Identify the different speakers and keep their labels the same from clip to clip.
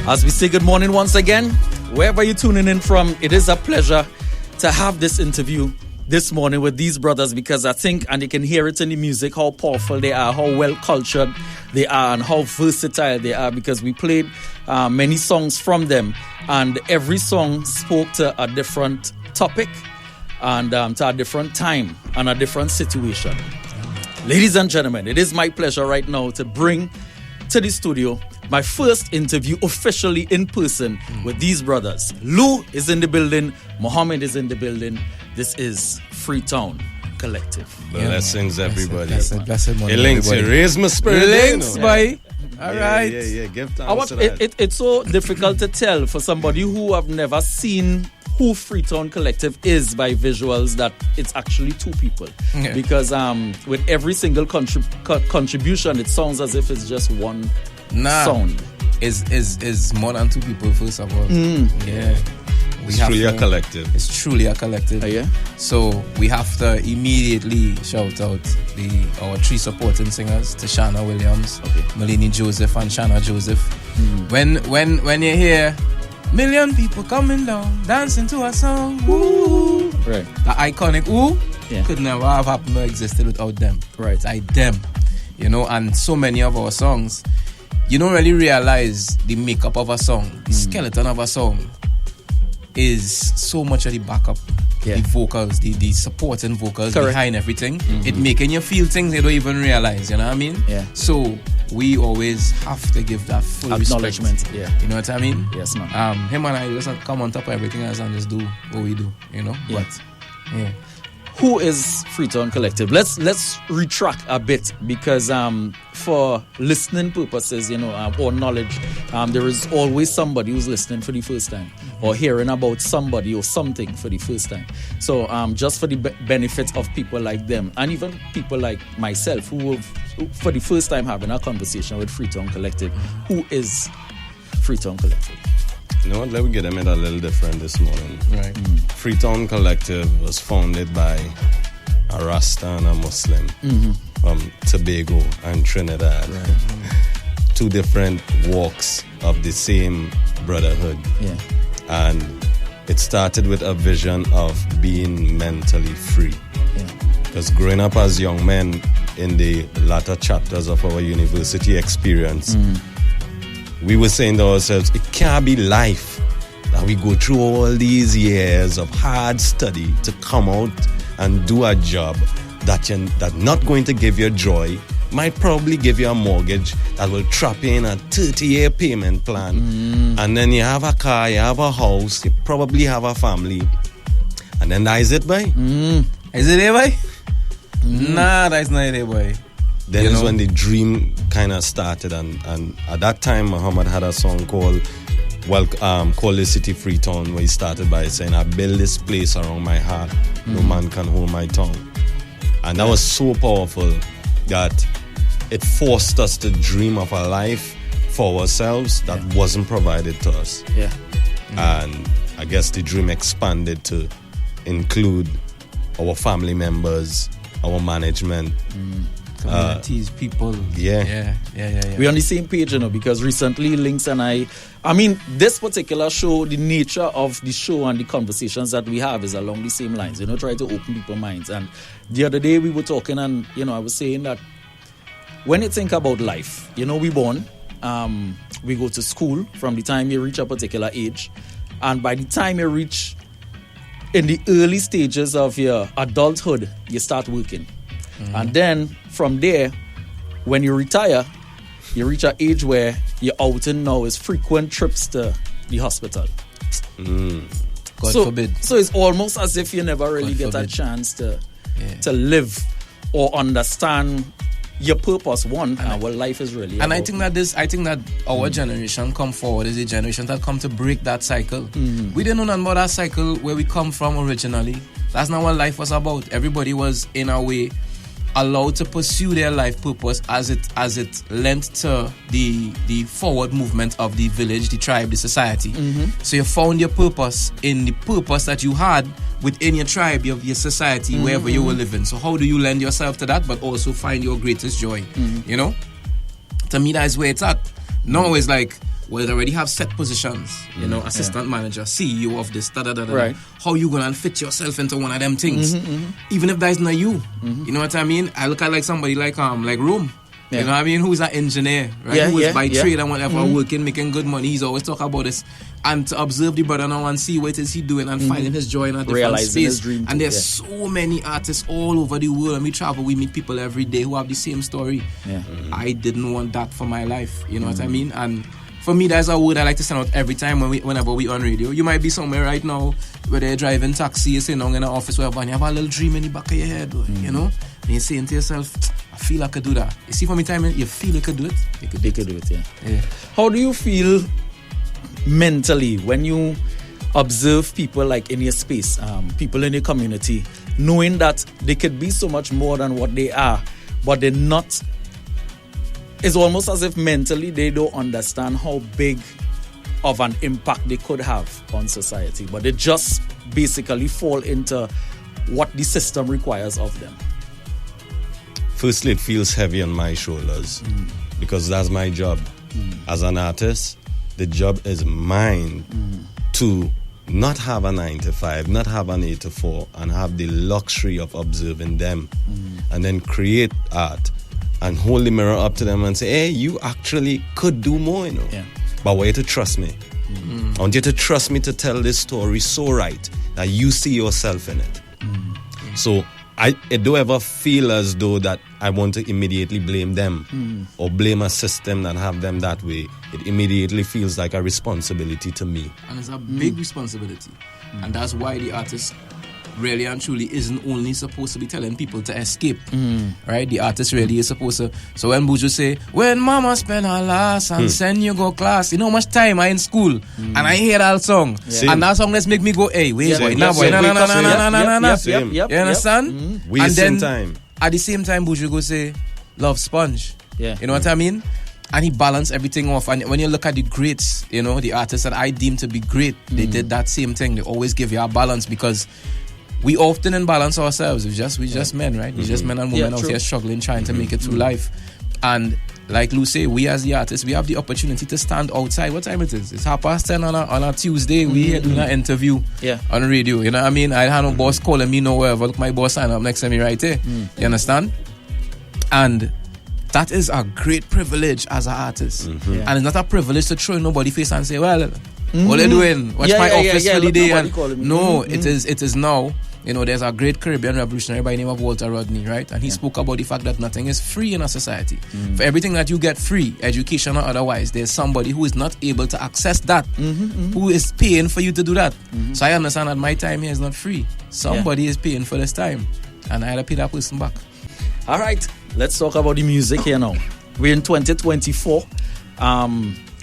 Speaker 1: As we say good morning once again, wherever you're tuning in from, it is a pleasure to have this interview this morning with these brothers, because I think, and you can hear it in the music, how powerful they are, how well cultured they are, and how versatile they are, because we played many songs from them, and every song spoke to a different topic and to a different time and a different situation. Ladies and gentlemen, it is my pleasure right now to bring to the studio my first interview officially in person with these brothers. Lou is in the building, Mohammed is in the building. This is Freetown Collective.
Speaker 2: Blessings, everybody.
Speaker 3: Blessed morning,
Speaker 2: It links, it raise my spirit.
Speaker 3: Links, boy. All right.
Speaker 2: Yeah. Give thanks to that.
Speaker 1: It's so difficult to tell for somebody who have never seen who Freetown Collective is by visuals that it's actually two people. Yeah. Because with every single contribution, it sounds as if it's just one sound.
Speaker 3: Is more than two people, first of all. Yeah.
Speaker 2: It's truly a collective.
Speaker 3: It's truly a collective.
Speaker 1: Oh, yeah?
Speaker 3: So we have to immediately shout out our three supporting singers, Tashana Williams, Malini Joseph, and Shanna Joseph. When you hear million people coming down, dancing to a song, woo,
Speaker 1: right?
Speaker 3: The iconic woo could never have happened or existed without them.
Speaker 1: Right.
Speaker 3: It's like them, and so many of our songs, you don't really realize the makeup of a song, the skeleton of a song is so much of the backup, the vocals, the supporting vocals behind everything. It making you feel things you don't even realize, you know what I mean?
Speaker 1: Yeah.
Speaker 3: So we always have to give that full
Speaker 1: acknowledgement.
Speaker 3: Respect.
Speaker 1: Yeah.
Speaker 3: You know what I mean?
Speaker 1: Yes, man.
Speaker 3: Him and I just come on top of everything else and just do what we do,
Speaker 1: Yeah.
Speaker 3: But yeah.
Speaker 1: Who is Freetown Collective? Let's retract a bit, because for listening purposes, or knowledge, there is always somebody who's listening for the first time or hearing about somebody or something for the first time. So just for the benefit of people like them, and even people like myself who for the first time having a conversation with Freetown Collective, who is Freetown Collective?
Speaker 2: You know what? Let me get them in a little different this morning.
Speaker 3: Right.
Speaker 2: Freetown Collective was founded by a Rasta and a Muslim from Tobago and Trinidad.
Speaker 1: Right.
Speaker 2: Two different walks of the same brotherhood.
Speaker 1: Yeah.
Speaker 2: And it started with a vision of being mentally free.
Speaker 1: Yeah.
Speaker 2: Because growing up as young men in the latter chapters of our university experience, we were saying to ourselves, it can't be life that we go through all these years of hard study to come out and do a job that not going to give you joy, might probably give you a mortgage that will trap you in a 30-year payment plan. And then you have a car, you have a house, you probably have a family. And then that is it, boy.
Speaker 3: Is it there, boy? Nah, that's not there, boy.
Speaker 2: Then is when the dream kind of started, and at that time Muhammad had a song called the City Freetown, where he started by saying, I build this place around my heart, no man can hold my tongue. And that was so powerful that it forced us to dream of a life for ourselves that wasn't provided to us. And I guess the dream expanded to include our family members, our management,
Speaker 3: communities, people.
Speaker 2: Yeah.
Speaker 1: We're on the same page, because recently Links and I mean, this particular show, the nature of the show and the conversations that we have is along the same lines, try to open people's minds. And the other day we were talking, and, I was saying that when you think about life, we born, we go to school from the time you reach a particular age, and by the time you reach in the early stages of your adulthood, you start working. And then from there, when you retire, you reach an age where your outing now is frequent trips to the hospital.
Speaker 3: God forbid.
Speaker 1: So it's almost as if you never really get a chance to live or understand your purpose, and what life is really
Speaker 3: and
Speaker 1: about.
Speaker 3: I think that our generation come forward is a generation that come to break that cycle. We didn't know nothing about that cycle where we come from originally. That's not what life was about. Everybody was, in a way, allowed to pursue their life purpose as it lent to the forward movement of the village, the tribe, the society. So you found your purpose in the purpose that you had within your tribe, your society, wherever you were living. So how do you lend yourself to that, but also find your greatest joy? To me, that's where it's at. No, it's like where they already have set positions, you know, assistant manager, CEO of this,
Speaker 1: Right.
Speaker 3: how you gonna fit yourself into one of them things? Even if that is not you. You know what I mean? I look at like somebody like Rome.
Speaker 1: Yeah.
Speaker 3: You know what I mean? Who's an engineer, right?
Speaker 1: Yeah,
Speaker 3: Who is
Speaker 1: yeah,
Speaker 3: by
Speaker 1: yeah.
Speaker 3: trade and whatever, working, making good money. He's always talk about this. And to observe the brother now and see what it is he doing and finding his joy in a different
Speaker 1: Realizing
Speaker 3: space.
Speaker 1: his dream
Speaker 3: And
Speaker 1: too,
Speaker 3: there's so many artists all over the world. And we travel, we meet people every day who have the same story.
Speaker 1: Yeah.
Speaker 3: I didn't want that for my life. You know what I mean? And for me, that's a word I like to send out every time whenever we on radio. You might be somewhere right now where they're driving taxi, sitting down in an office, wherever, and you have a little dream in the back of your head, you know? And you're saying to yourself, I feel I could do that. You see, for me, time you feel you could do it, you could do it. Yeah.
Speaker 1: How do you feel mentally when you observe people like in your space, people in your community, knowing that they could be so much more than what they are, but they're not? It's almost as if mentally they don't understand how big of an impact they could have on society, but they just basically fall into what the system requires of them.
Speaker 2: Firstly, it feels heavy on my shoulders because that's my job. As an artist, the job is mine to not have a 9 to 5, not have an 8 to 4, and have the luxury of observing them and then create art and hold the mirror up to them and say, hey, you actually could do more, you know.
Speaker 1: Yeah.
Speaker 2: But I want you to trust me. I want you to trust me to tell this story so right that you see yourself in it. So it don't ever feel as though that I want to immediately blame them or blame a system that have them that way. It immediately feels like a responsibility to me.
Speaker 3: And it's a big responsibility. And that's why the artist really and truly isn't only supposed to be telling people to escape. Right? The artist really is supposed to. So when Buju say, when mama spend her last and send you go class, you know how much time I in school and I hear that song.
Speaker 2: Same.
Speaker 3: And that song let's make me go, hey, wait,
Speaker 1: Yeah,
Speaker 3: boy,
Speaker 1: yeah,
Speaker 3: nah, boy,
Speaker 1: yeah,
Speaker 3: nah.
Speaker 2: Same.
Speaker 3: You understand?
Speaker 2: Wasting
Speaker 3: And then
Speaker 2: time.
Speaker 3: at the same time, Buju go say, love Sponge.
Speaker 1: Yeah.
Speaker 3: You know what I mean? And he balanced everything off. And when you look at the greats, you know, the artists that I deem to be great, they did that same thing. They always give you a balance because we often imbalance ourselves. We just men, right? We just men and women out here struggling, trying to make it through life. And like Lou say, we as the artists, we have the opportunity to stand outside. What time it is? It's 10:30 on a Tuesday. We here doing an interview on radio. You know what I mean? I had no boss calling me nowhere. Look, my boss sign up next to me right here. You understand? And that is a great privilege as an artist. And it's not a privilege to throw in nobody's face and say, well, what are you doing? Watch my office for the day. And no, it is now. You know, there's a great Caribbean revolutionary by the name of Walter Rodney, right? And he spoke about the fact that nothing is free in a society. For everything that you get free, education or otherwise, there's somebody who is not able to access that, who is paying for you to do that. So I understand that my time here is not free. Somebody is paying for this time. And I had to pay that person back.
Speaker 1: All right, let's talk about the music here now. We're in 2024.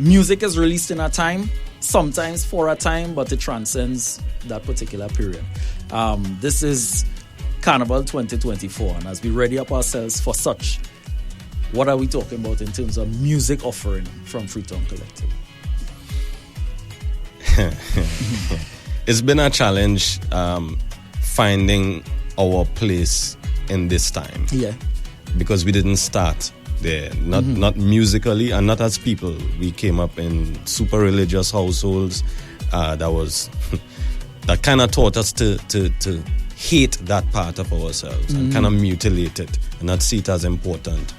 Speaker 1: Music is released in a time, sometimes for a time, but it transcends that particular period. This is Carnival 2024, and as we ready up ourselves for such, what are we talking about in terms of music offering from Freetown Collective?
Speaker 2: It's been a challenge finding our place in this time.
Speaker 1: Yeah.
Speaker 2: Because we didn't start there, not musically and not as people. We came up in super religious households that kind of taught us to hate that part of ourselves and kind of mutilate it and not see it as important.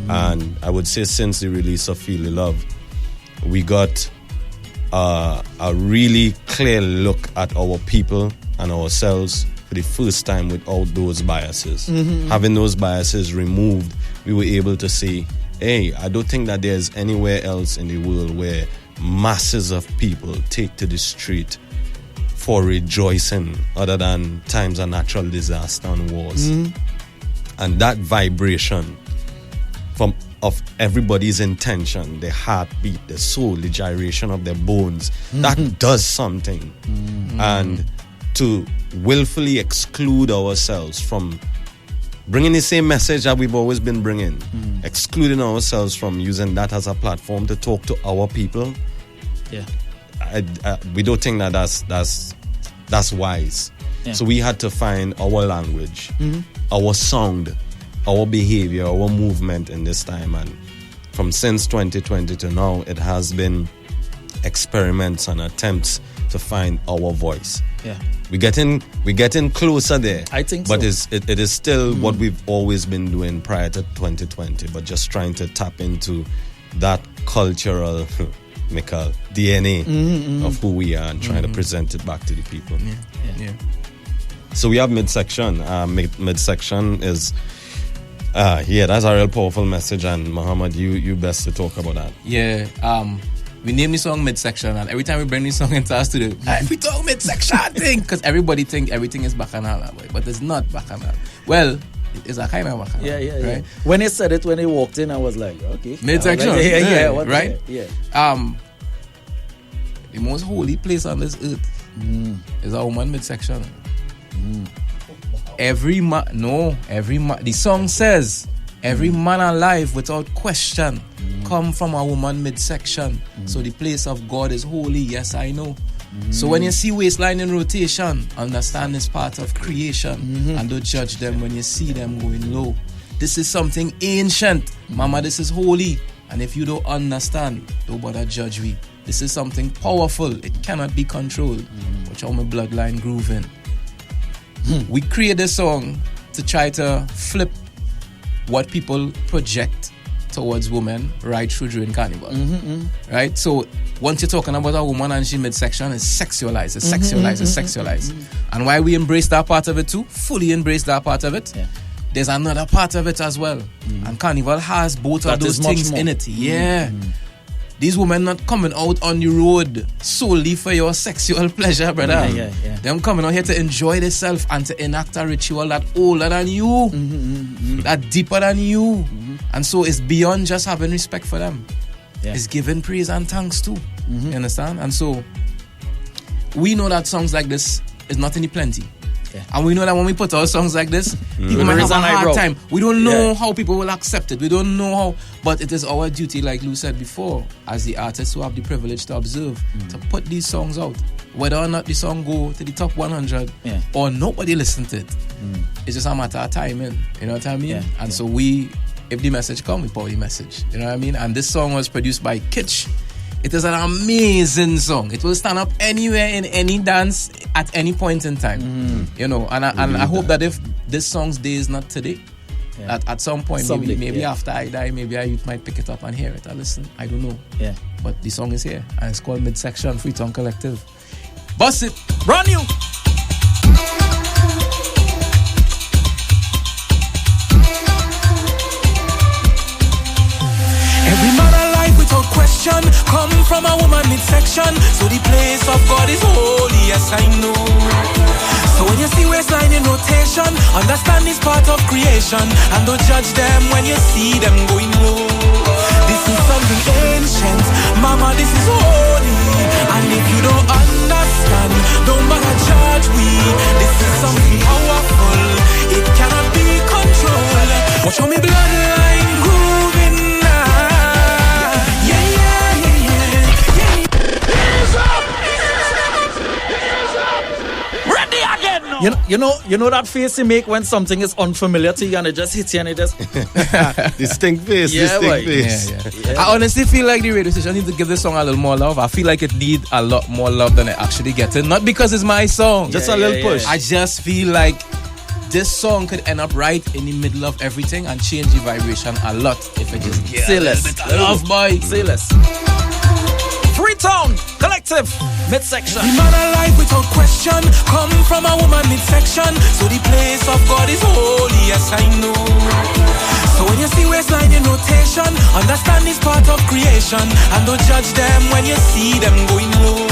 Speaker 2: And I would say since the release of Feel the Love, we got a really clear look at our people and ourselves for the first time without those biases. Having those biases removed, we were able to say, hey, I don't think that there's anywhere else in the world where masses of people take to the street for rejoicing other than times of natural disaster and wars. And that vibration of everybody's intention, their heartbeat, their soul, the gyration of their bones, that does something. And to willfully exclude ourselves from bringing the same message that we've always been bringing, excluding ourselves from using that as a platform to talk to our people, we don't think that that's wise. So we had to find our language, our sound, our behavior, our movement in this time. And from since 2020 to now, it has been experiments and attempts to find our voice.
Speaker 1: Yeah.
Speaker 2: We're getting closer there.
Speaker 1: I think
Speaker 2: but
Speaker 1: so.
Speaker 2: it is still what we've always been doing prior to 2020, but just trying to tap into that cultural DNA of who we are and trying to present it back to the people.
Speaker 3: Yeah.
Speaker 2: So we have midsection. Midsection is that's a real powerful message, and Muhammad, you best to talk about that.
Speaker 3: Yeah. We name the song Midsection, and every time we bring this song into our studio, we talk midsection thing, because everybody think everything is bacchanal, but it's not bacchanal. Well, it is a kind of bacchanal.
Speaker 1: Yeah.
Speaker 3: Right?
Speaker 1: When he said it, when he walked in, I was like, okay.
Speaker 3: Midsection.
Speaker 1: Yeah.
Speaker 3: Right?
Speaker 1: Yeah.
Speaker 3: The most holy place on this earth is a woman midsection. The song says every man alive without question come from a woman midsection. So the place of God is holy. Yes, I know. So when you see waistline in rotation, understand it's part of creation, and don't judge them when you see them going low. This is something ancient, mama. This is holy, and if you don't understand, don't bother judge me. This is something powerful. It cannot be controlled. Watch how my bloodline grooving. We create this song to try to flip what people project towards women right through during carnival. Right? So once you're talking about a woman and she midsection, it's sexualized. It's sexualized. And why we embrace that part of it too, fully embrace that part of it, there's another part of it as well. And carnival has both of those things in it. These women not coming out on the road solely for your sexual pleasure, brother. Them coming out here to enjoy themselves and to enact a ritual that older than you, that deeper than you. And so it's beyond just having respect for them. It's giving praise and thanks too. You understand? And so we know that songs like this is not in the plenty. And we know that when we put out songs like this, people might have a hard time. We don't know how people will accept it. We don't know how, but it is our duty, like Lou said before, as the artists who have the privilege to observe, to put these songs out. Whether or not the song go to the top 100 or nobody listen to it, it's just a matter of timing. You know what I mean? And so if the message come, we pour the message. You know what I mean? And this song was produced by Kitsch. It is an amazing song. It will stand up anywhere in any dance at any point in time. You know, and I hope that if this song's day is not today, at some point, maybe after I die, maybe a youth might pick it up and hear it. I listen. I don't know. But the song is here, and it's called Midsection, Freetown Collective. Bust it, brand new.
Speaker 4: Every man alive without question come from a woman midsection. So the place of God is holy, yes I know. So when you see waistline in rotation, understand it's part of creation, and don't judge them when you see them going low. This is something ancient, mama, this is holy. And if you don't understand, don't bother judge we. This is something powerful, it cannot be controlled. Watch how me bloodline grooving.
Speaker 1: You know that face you make when something is unfamiliar to you and it just hits you and it just
Speaker 2: distinct face.
Speaker 3: I honestly feel like the radio station needs to give this song a little more love. I feel like it needs a lot more love than it actually gets. Not because it's my song,
Speaker 2: just a little push.
Speaker 3: I just feel like this song could end up right in the middle of everything and change the vibration a lot if it just gets
Speaker 1: Say
Speaker 3: a
Speaker 1: less.
Speaker 3: little bit of love, boy.
Speaker 1: Say less. Freetown Collective, midsection.
Speaker 4: The man alive without question come from a woman midsection. So the place of God is holy, yes I know. So when you see waistline in rotation, understand it's part of creation, and don't judge them when you see them going low.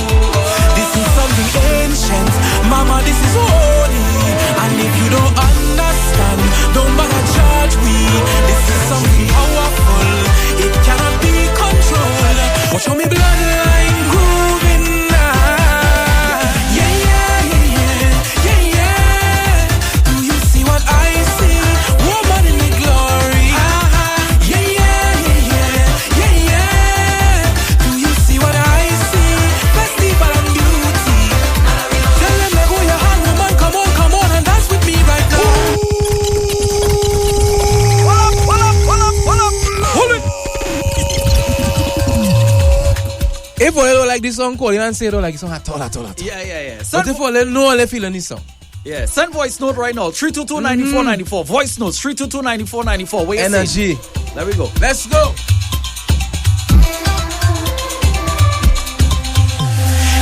Speaker 4: This is something ancient, mama, this is holy. And if you don't understand, don't bother judge we. This is something powerful, it cannot be controlled. Watch how me bloodline grooving now. Do you see what I see? Woman in the glory. Do you see what I see? Festival and beauty. Tell them let go your hand, woman, come on and dance with me right now. Pull up.
Speaker 3: If like this song, call you and say don't like this song at all.
Speaker 1: Yeah.
Speaker 3: But if all they know, they feel on this song.
Speaker 1: Yeah, send voice note right now. 322-9494. Voice notes 322-9494. Wait,
Speaker 3: energy.
Speaker 1: There we go.
Speaker 3: Let's go.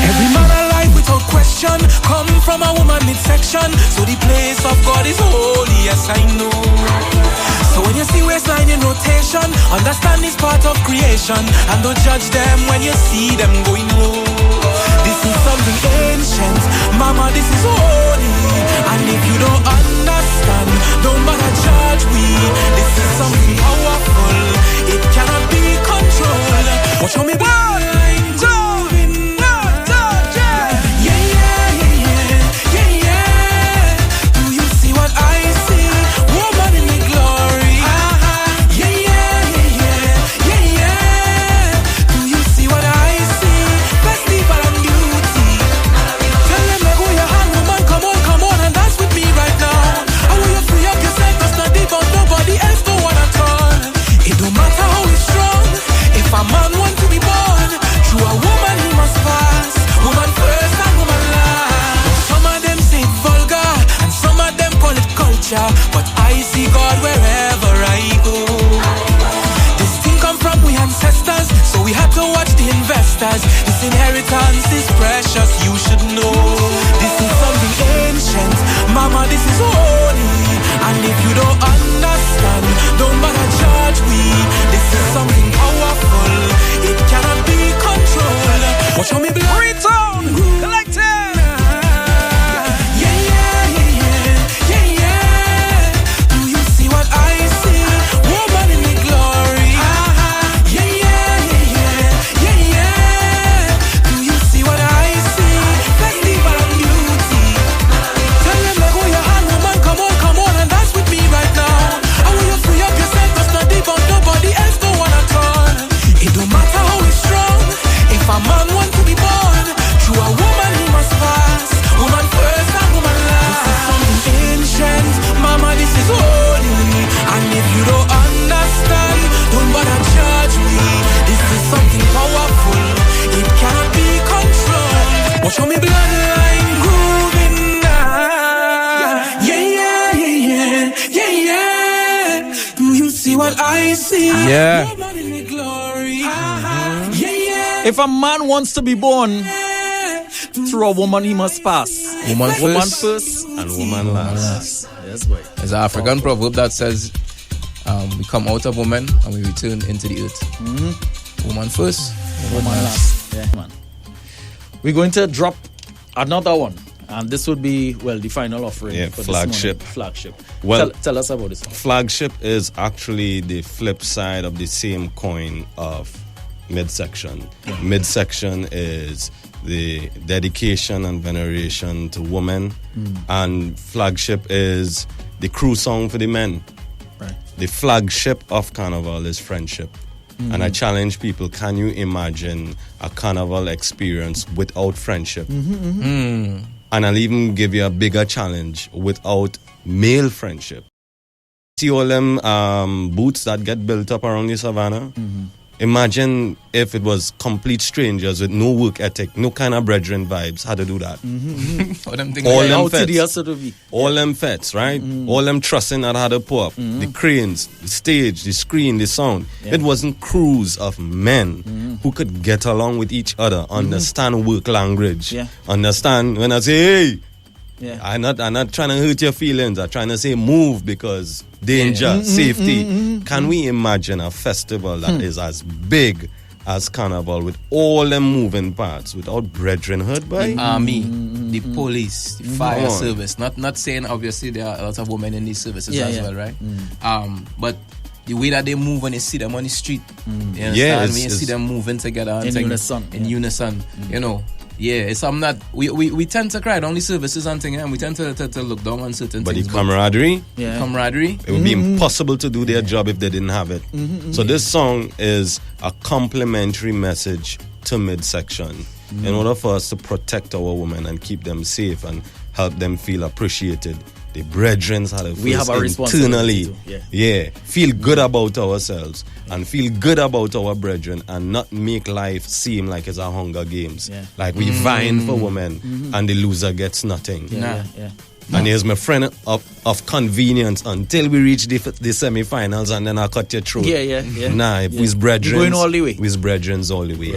Speaker 4: Every man alive without question come from a woman midsection. So the place of God is holy, yes I know. So when you see waistline in rotation, understand it's part of creation. And don't judge them when you see them going low. This is something ancient, mama, this is holy. And if you don't understand, don't bother judge we. This is something powerful, it cannot be controlled. Watch how me blind, if a man want to be born through a woman, he must pass. Woman first and woman last. Some of them say it vulgar and some of them call it culture, but I see God wherever I go. This thing come from we ancestors, so we had to watch the investors. This inheritance is precious, you should know. This is something ancient, mama, this is holy. And if you don't understand, don't bother judge we. This is something powerful, it cannot be controlled. Watch how me blow.
Speaker 1: Freetown Collective.
Speaker 4: Yeah. Do you see what I see? Woman in the glory. Yeah. Do you see what I see? Festival and beauty. Tell them let go your hand, woman, come on and dance with me right now. I want you to free up yourself, just not deep on nobody else don't wanna turn. It don't matter how it's strong, if a man want to be born through a woman, he must pass. Woman first and woman last. This is something ancient, mama, this is holy. And if you don't understand, don't bother judge me. This is something powerful, it cannot be controlled. Watch how me bloodline grooving now. Yeah. Do you see what I see?
Speaker 3: Yeah.
Speaker 4: Woman in the glory.
Speaker 1: If a man wants to be born through a woman, he must pass.
Speaker 3: Woman
Speaker 1: first
Speaker 2: And woman last.
Speaker 1: Yes, boy.
Speaker 3: There's an African proverb that says, we come out of woman and we return into the earth. Woman first,
Speaker 1: Woman last. Yeah, man. We're going to drop another one. And this would be, well, the final offering.
Speaker 2: Yeah,
Speaker 1: for
Speaker 2: flagship.
Speaker 1: This morning. Flagship.
Speaker 2: Well,
Speaker 1: tell us about this one.
Speaker 2: Flagship is actually the flip side of the same coin of midsection.
Speaker 1: Yeah.
Speaker 2: Midsection is the dedication and veneration to women, and flagship is the crew song for the men.
Speaker 1: Right.
Speaker 2: The flagship of Carnival is friendship. And I challenge people, can you imagine a Carnival experience without friendship? And I'll even give you a bigger challenge, without male friendship. See all them booths that get built up around the savannah? Imagine if it was complete strangers with no work ethic, no kind of brethren vibes, how to do that.
Speaker 3: All them things.
Speaker 2: All them
Speaker 1: Out to
Speaker 2: fets.
Speaker 1: the hustle to be.
Speaker 2: All them fets, right? All them trussing that had to pull up. The cranes, the stage, the screen, the sound.
Speaker 1: Yeah.
Speaker 2: It wasn't crews of men who could get along with each other, understand work language,
Speaker 1: Yeah.
Speaker 2: understand when I say, hey,
Speaker 1: Yeah.
Speaker 2: I'm not trying to hurt your feelings. I'm trying to say move because danger, safety. Can we imagine a festival that is as big as Carnival with all them moving parts without brethren hurt by?
Speaker 3: Army, the police, the fire
Speaker 2: Come on.
Speaker 3: service. Not saying obviously there are a lot of women in these services
Speaker 1: Yeah,
Speaker 3: as
Speaker 1: yeah.
Speaker 3: well, right? But the way that they move when you see them on the street, you understand?
Speaker 2: Yeah,
Speaker 3: when you see them moving together and
Speaker 1: In
Speaker 3: thing-
Speaker 1: unison,
Speaker 3: in
Speaker 1: yeah.
Speaker 3: unison, you know. Yeah, it's something that we tend to cry down the services and thing, and we tend to look down on certain
Speaker 2: But the
Speaker 3: things.
Speaker 2: camaraderie,
Speaker 1: Yeah.
Speaker 3: camaraderie.
Speaker 2: it would be impossible to do their job if they didn't have it. So this song is a complimentary message to midsection in order for us to protect our women and keep them safe and help them feel appreciated. the brethren had to
Speaker 1: We have a
Speaker 2: internally,
Speaker 1: responsibility
Speaker 2: feel good about ourselves and feel good about our brethren and not make life seem like it's a Hunger Games. Like we vying for women and the loser gets nothing. And here's my friend of convenience until we reach the semi-finals and then I cut your throat. Nah, if we's brethren,
Speaker 1: going all the way.
Speaker 2: We's brethren's all the way.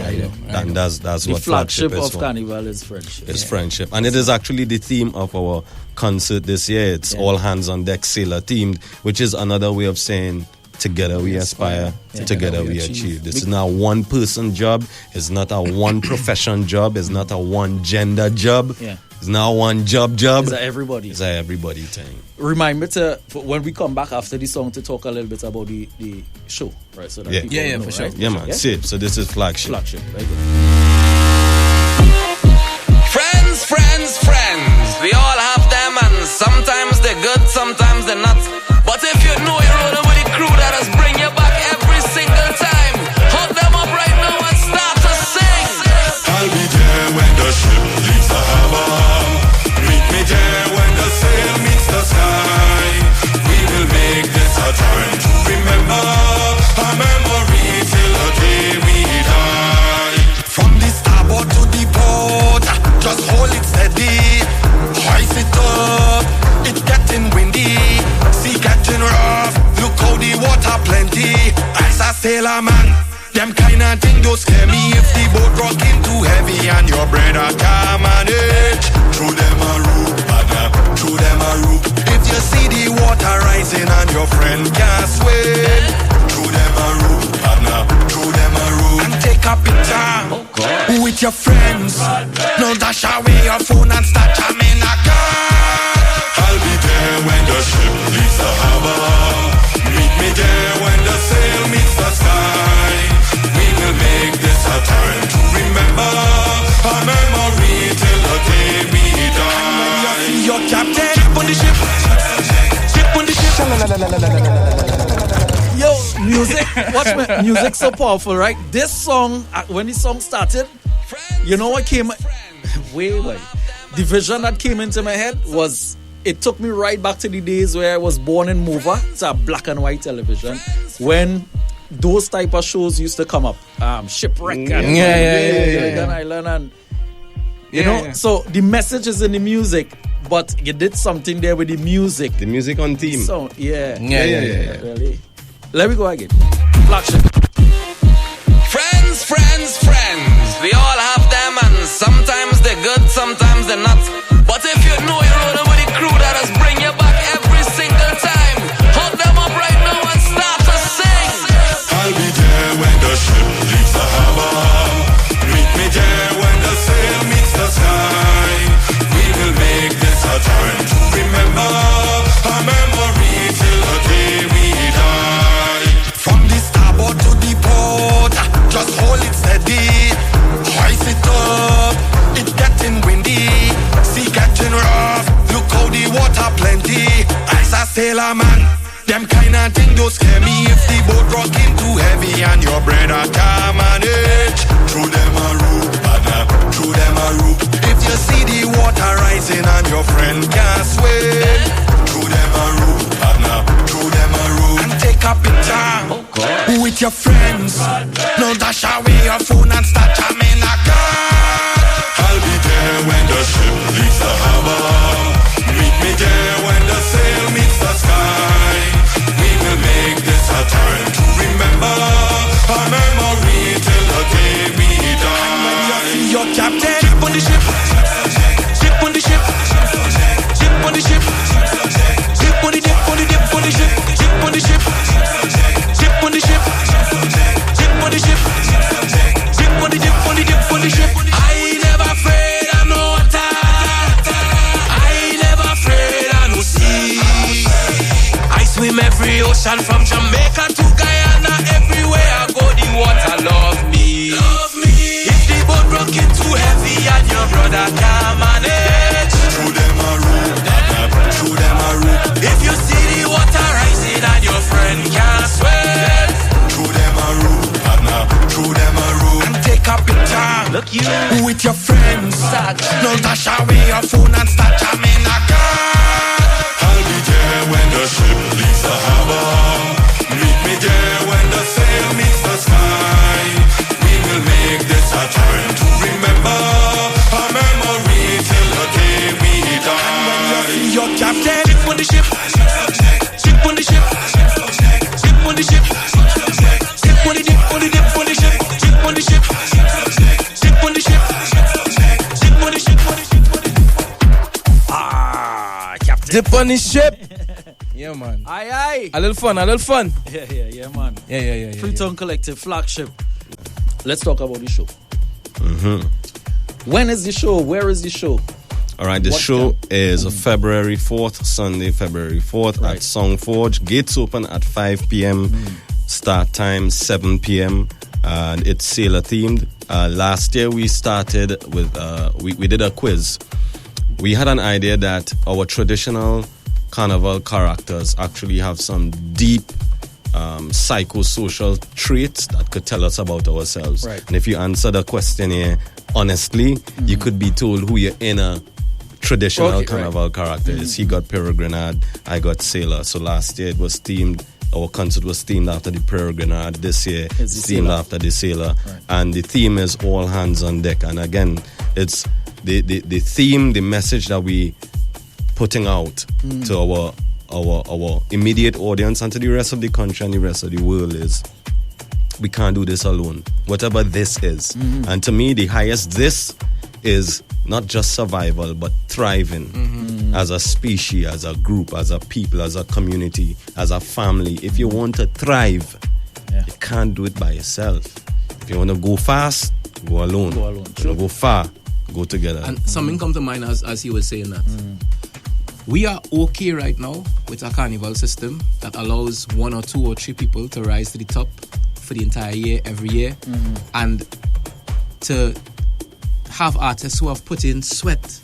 Speaker 2: And that's
Speaker 1: the
Speaker 2: what
Speaker 1: flagship
Speaker 2: is
Speaker 1: of
Speaker 2: for.
Speaker 1: Carnival is friendship.
Speaker 2: It's friendship. And it is actually the theme of our concert this year. It's all hands on deck sailor themed, which is another way of saying together we aspire, together we achieve. This is not a one person job. It's not a one profession job. It's not a one gender job. It's not one job.
Speaker 1: It's a everybody.
Speaker 2: It's a everybody thing.
Speaker 1: Remind me when we come back after the song to talk a little bit about the show, right? So that people know,
Speaker 3: for sure.
Speaker 1: Right?
Speaker 2: Yeah, man. Yeah? See, so this is flagship.
Speaker 1: Flagship, right?
Speaker 5: Friends. We all have them, and sometimes they're good, sometimes they're not. But if you know you're rolling with the crew that has bring you back every single time, hold them up right now and start to sing.
Speaker 6: I'll be there when the ship leaves the harbor. Meet me there when the sail meets the sky. We will make this a time to remember, a memory till the day we die. From the starboard to the port, just hold it steady, hoist it up. It's getting windy, sea getting rough. Look how the water plenty. As a sailor man, them kind of thing don't scare me. If the boat rocking too heavy and your brother can't manage, throw them a rope, partner, throw them a rope. If you see the water rising and your friend can't swim, throw them a rope, partner, throw them a rope. And take a picture with your friends. Now dash away your phone and start jamming a car. I'll be there when the ship leaves the harbor. Meet me there when the sail meets the sky. We will make this a time to remember, a memory till the day we die. And when you see your captain on the ship, on the ship.
Speaker 1: Yo, music. Watch me. Music so powerful, right? This song, when the song started, you know what came? Wait. The vision that came into my head was, it took me right back to the days where I was born in Mova. It's a black and white television. When those type of shows used to come up. Shipwreck and Gilligan Island and you know. So the message is in the music, but you did something there with the music.
Speaker 2: The music on theme.
Speaker 1: So
Speaker 2: yeah.
Speaker 1: Really. Let me go again. Flagship.
Speaker 5: Friends. We all have them, and sometimes they're good, sometimes they're not. But if you know you're rolling with the crew that has bring you back every single time, hold them up right now and start to sing.
Speaker 6: I'll be there when the ship leaves the harbor. Meet me there when the sail meets the sky. We will make this a time to remember, a memory till the day we die. From the starboard to the port, just hold it steady, hoist it up. It's getting windy, sea getting rough. Look how the water plenty. As a sailor man, them kind of thing don't scare me. If the boat rocking too heavy and your brother can't manage, throw them a rope, partner, throw them a rope. If you see the water rising and your friend can't swim, throw them a rope, partner, throw them a rope. And take a picture with your friends. Now dash away your phone and start jamming a car. I'll be there when the ship leaves the harbor. Meet me there when the sail meets the sky. We will make this a time to remember, a memory till the day we die. And when you see your captain on the ship, on the ship, on the ship, on the dip, on the dip, on the ship, on the ship, on the ship, on the ship, on the dip, on the dip, on the ship. I ain't never afraid of no water. I ain't never afraid of no sea. I swim every ocean from Jamaica to Guyana. Everywhere I go, the water love me. Love me. If the boat rocking too heavy and your brother can't manage, throw them a rope, throw them a rope. If you see the water rising and your friend can't swim, throw them a rope, partner, throw them a rope. And take a picture, look you, with your friends. Now dash away your phone and start jamming a car. I'll
Speaker 3: Dip on the ship. Yeah, man.
Speaker 1: Aye.
Speaker 3: A little fun.
Speaker 1: Yeah, man.
Speaker 3: Yeah.
Speaker 1: Freetown Collective flagship. Let's talk about the show. When is the show? Where is the show?
Speaker 2: All right, the
Speaker 1: What
Speaker 2: show
Speaker 1: time?
Speaker 2: is February 4th, Sunday, February 4th
Speaker 1: Right.
Speaker 2: at Songforge. Gates open at 5 p.m. Start time 7 p.m. And it's sailor themed. Last year we started with, we did a quiz. We had an idea that our traditional carnival characters actually have some deep psychosocial traits that could tell us about ourselves.
Speaker 1: Right.
Speaker 2: And if you answer the questionnaire honestly, you could be told who your inner traditional carnival character is. He got Peregrinade, I got Sailor. So last year it was themed, our concert was themed after the Peregrinade. This year it's themed after the Sailor.
Speaker 1: Right.
Speaker 2: And the theme is all hands on deck. And again, it's the theme, the message that we putting out to our immediate audience and to the rest of the country and the rest of the world is we can't do this alone. Whatever this is. And to me, the highest this is not just survival, but thriving as a species, as a group, as a people, as a community, as a family. If you want to thrive, you can't do it by yourself. If you want to go fast, go alone. If you want to go far, go together.
Speaker 3: And something come to mind as he was saying that. We are okay right now with a carnival system that allows 1 or 2 or 3 people to rise to the top for the entire year, every year, and to have artists who have put in sweat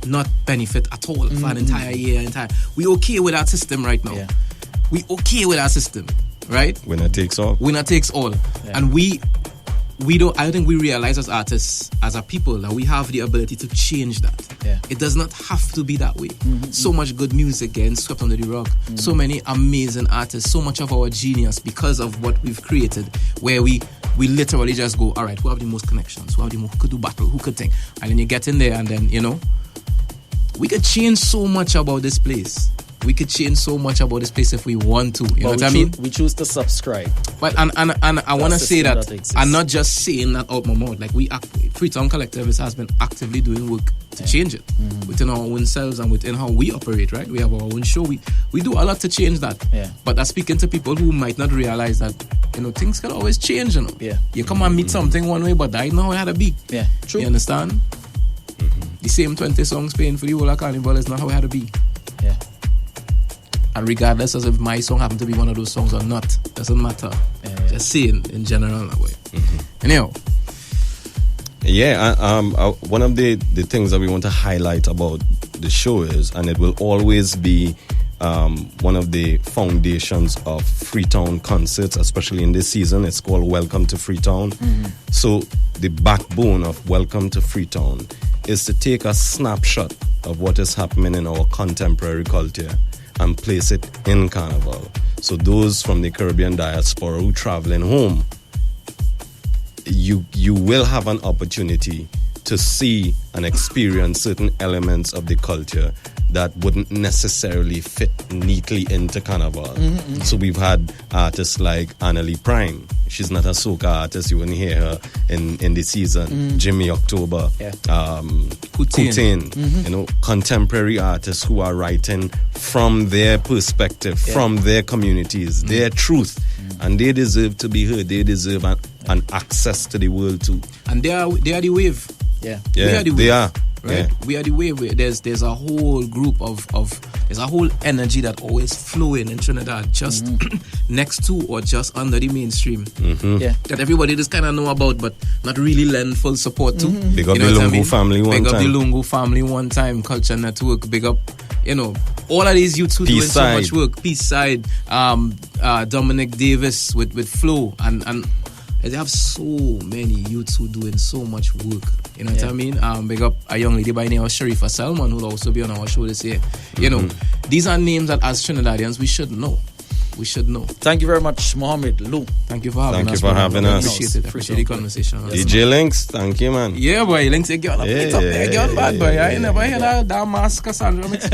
Speaker 3: not benefit at all for an entire year. We okay with our system right now.
Speaker 1: Yeah.
Speaker 3: We okay with our system, right?
Speaker 2: Winner takes all.
Speaker 3: Winner takes all. And we don't, I don't think we realize as artists, as a people, that we have the ability to change that.
Speaker 1: Yeah.
Speaker 3: It does not have to be that way. So much good music getting swept under the rug. So many amazing artists, so much of our genius because of what we've created, where we literally just go, all right, who have the most connections? Who could do battle? Who could think? And then you get in there and then, we could change so much about this place. We could change so much about this place if we want to. You know what I mean?
Speaker 1: We choose to subscribe.
Speaker 3: But and I want to say that
Speaker 1: exists.
Speaker 3: I'm not just saying that out my mouth. Like Freetown Collective has been actively doing work to change it within our own selves and within how we operate. Right? We have our own show. We do a lot to change that.
Speaker 1: Yeah.
Speaker 3: But I'm speaking to people who might not realize that things can always change.
Speaker 1: Yeah.
Speaker 3: You come and meet something one way, but that know how it had to be.
Speaker 1: Yeah. True.
Speaker 3: You understand? The same 20 songs playing for the whole of Carnival is not how it had to be.
Speaker 1: Yeah.
Speaker 3: And regardless as if my song happened to be one of those songs or not, doesn't matter. Just saying in general that way. Anyhow.
Speaker 2: Yeah, one of the things that we want to highlight about the show is, and it will always be one of the foundations of Freetown concerts, especially in this season. It's called Welcome to Freetown. So the backbone of Welcome to Freetown is to take a snapshot of what is happening in our contemporary culture and place it in Carnival. So those from the Caribbean diaspora who traveling home, you will have an opportunity to see and experience certain elements of the culture that wouldn't necessarily fit neatly into Carnival. So we've had artists like Annalie Prime. She's not a soca artist. You wouldn't hear her in the season. Jimmy October. Kutain. Contemporary artists who are writing from their perspective, from their communities, their truth. And they deserve to be heard. They deserve an access to the world too.
Speaker 3: And they are the wave.
Speaker 2: Yeah,
Speaker 3: we are the wave.
Speaker 2: they are.
Speaker 3: Right?
Speaker 2: Yeah.
Speaker 3: We are the wave. There's a whole group of there's a whole energy that always flowing in Trinidad, just next to or just under the mainstream. That everybody just kind of know about, but not really lend full support to.
Speaker 2: Big up the Lungu family one time.
Speaker 3: Big up the Lungu family one time. Culture Network. Big up, all of these youths who doing so much work. Peace Side, Dominic Davis with Flow, and they have so many youths who doing so much work. You know what I mean? Big up a young lady by the name of Sharifa Salman, who'll also be on our show this year. These are names that as Trinidadians we should know. We should know.
Speaker 1: Thank you very much, Mohammed. Lou.
Speaker 3: Thank you for having us.
Speaker 2: Thank you for having us.
Speaker 3: Appreciate it. Appreciate the conversation.
Speaker 2: DJ Links, thank you, man.
Speaker 3: Yeah, boy. Links, you got up bad boy. I ain't never heard that mask Cassandra mix.